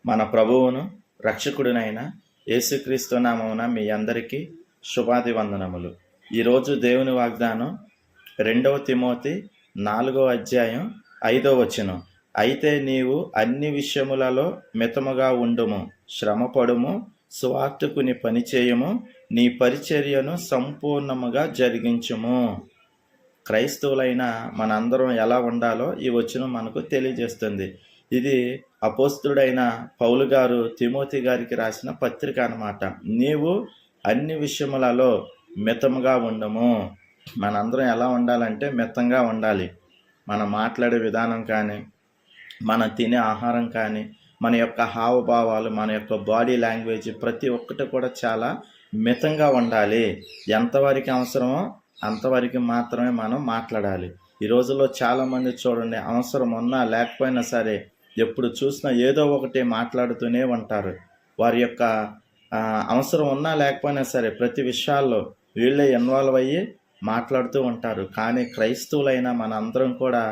మన ప్రభువును రక్షకుడినైన యేసుక్రీస్తు నామమున మీ అందరికీ శుభాభివందనములు. ఈరోజు దేవుని వాగ్దానం 2 తిమోతి 4వ అధ్యాయం 5వ వచనం. అయితే నీవు అన్ని విషయములలో మితముగా ఉండుము, శ్రమపడుము, సువార్తకుని పనిచేయము, నీ పరిచర్యను సంపూర్ణముగా జరిగించుము. క్రైస్తవులైన మనందరం ఎలా ఉండాలో ఈ వచనం మనకు తెలియజేస్తుంది. ఇది అపోస్తుడైన పౌలు గారు తిమోతి గారికి రాసిన పత్రిక అన్నమాట. నీవు అన్ని విషయములలో మితముగా ఉండము. మనందరం ఎలా ఉండాలంటే మితంగా ఉండాలి. మనం మాట్లాడే విధానం కానీ, మనం తినే ఆహారం కానీ, మన యొక్క హావభావాలు, మన యొక్క బాడీ లాంగ్వేజ్ ప్రతి ఒక్కటి కూడా చాలా మితంగా ఉండాలి. ఎంతవరకు అవసరమో అంతవరకు మాత్రమే మనం మాట్లాడాలి. ఈ రోజుల్లో చాలామంది చూడండి, అవసరం ఉన్నా లేకపోయినా సరే ఎప్పుడు చూసినా ఏదో ఒకటి మాట్లాడుతూనే ఉంటారు. వారి యొక్క అవసరం ఉన్నా లేకపోయినా సరే ప్రతి విషయాల్లో వీళ్ళే ఇన్వాల్వ్ అయ్యి మాట్లాడుతూ ఉంటారు. కానీ క్రైస్తవులైన మన అందరం కూడా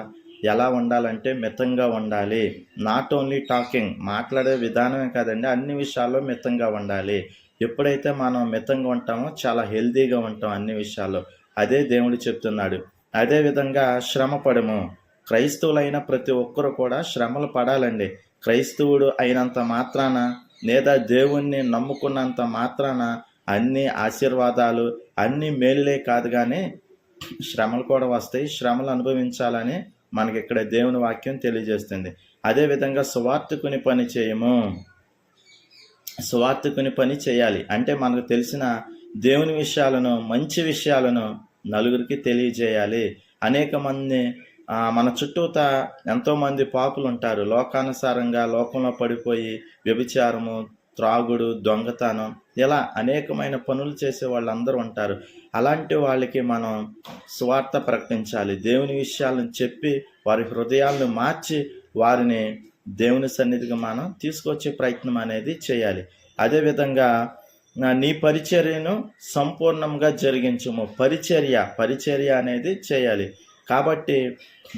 ఎలా ఉండాలంటే మితంగా ఉండాలి. నాట్ ఓన్లీ టాకింగ్, మాట్లాడే విధానమే కాదండి, అన్ని విషయాల్లో మితంగా ఉండాలి. ఎప్పుడైతే మనం మితంగా ఉంటామో చాలా హెల్తీగా ఉంటాం అన్ని విషయాల్లో. అదే దేవుడు చెప్తున్నాడు. అదేవిధంగా శ్రమ పడము. క్రైస్తవులైన ప్రతి ఒక్కరు కూడా శ్రమలు పడాలండి. క్రైస్తవుడు అయినంత మాత్రాన లేదా దేవుణ్ణి నమ్ముకున్నంత మాత్రాన అన్ని ఆశీర్వాదాలు, అన్ని మేలులే కాదు, కానీ శ్రమలు కూడా వస్తాయి. శ్రమలు అనుభవించాలని మనకి ఇక్కడ దేవుని వాక్యం తెలియజేస్తుంది. అదేవిధంగా సువార్తకుని పని చేయము. సువార్తకుని పని చేయాలి అంటే మనకు తెలిసిన దేవుని విషయాలను, మంచి విషయాలను నలుగురికి తెలియజేయాలి. అనేక మంది మన చుట్టూతా ఎంతోమంది పాపులు ఉంటారు. లోకానుసారంగా లోకంలో పడిపోయి వ్యభిచారము, త్రాగుడు, దొంగతనం, ఇలా అనేకమైన పనులు చేసే వాళ్ళందరూ ఉంటారు. అలాంటి వాళ్ళకి మనం సువార్త ప్రకటించాలి. దేవుని విషయాలను చెప్పి వారి హృదయాలను మార్చి వారిని దేవుని సన్నిధికి మనం తీసుకొచ్చే ప్రయత్నం అనేది చేయాలి. అదేవిధంగా నీ పరిచర్యను సంపూర్ణంగా జరిగించుము. పరిచర్య అనేది చేయాలి. కాబట్టి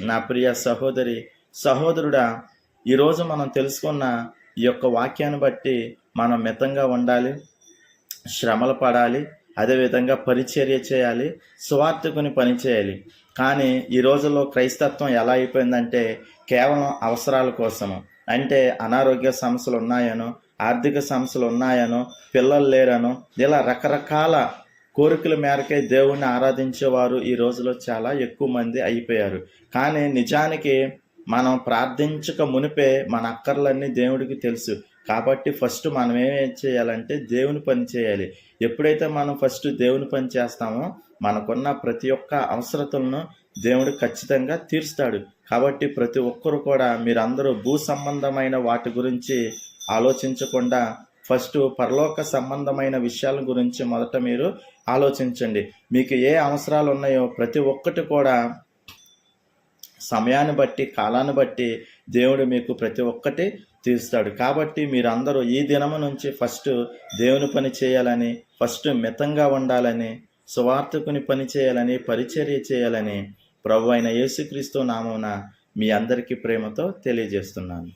నా ప్రియ సహోదరి, సహోదరుడా, ఈరోజు మనం తెలుసుకున్న ఈ యొక్క వాక్యాన్ని బట్టి మనం మితంగా ఉండాలి, శ్రమలు పడాలి, అదేవిధంగా పరిచర్య చేయాలి, సువార్తకుని పని చేయాలి. కానీ ఈ రోజుల్లో క్రైస్తత్వం ఎలా అయిపోయిందంటే కేవలం అవసరాల కోసము, అంటే అనారోగ్య సమస్యలు ఉన్నాయనో, ఆర్థిక సమస్యలు ఉన్నాయనో, పిల్లలు లేరనో, ఇలా రకరకాల కోరికల మేరకే దేవుణ్ణి ఆరాధించేవారు ఈ రోజులో చాలా ఎక్కువ మంది అయిపోయారు. కానీ నిజానికి మనం ప్రార్థించక మునిపే మన అక్కర్లన్నీ దేవుడికి తెలుసు. కాబట్టి ఫస్ట్ మనం ఏం చేయాలంటే దేవుని పని చేయాలి. ఎప్పుడైతే మనం ఫస్ట్ దేవుని పని చేస్తామో మనకున్న ప్రతి ఒక్క అవసరతలను దేవుడు ఖచ్చితంగా తీరుస్తాడు. కాబట్టి ప్రతి ఒక్కరు కూడా మీరందరూ భూ సంబంధమైన వాటి గురించి ఆలోచించకుండా ఫస్ట్ పరలోక సంబంధమైన విషయాల గురించి మొదట మీరు ఆలోచించండి. మీకు ఏ అవసరాలు ఉన్నాయో ప్రతి ఒక్కటి కూడా సమయాన్ని బట్టి, కాలాన్ని బట్టి దేవుడు మీకు ప్రతి ఒక్కటి తీరుస్తాడు. కాబట్టి మీరందరూ ఈ దినము నుంచి ఫస్ట్ దేవుని పని చేయాలని, ఫస్ట్ మితంగా ఉండాలని, సువార్తకుని పని చేయాలని, పరిచర్య చేయాలని ప్రభు అయిన యేసుక్రీస్తు నామమున మీ అందరికీ ప్రేమతో తెలియజేస్తున్నాను.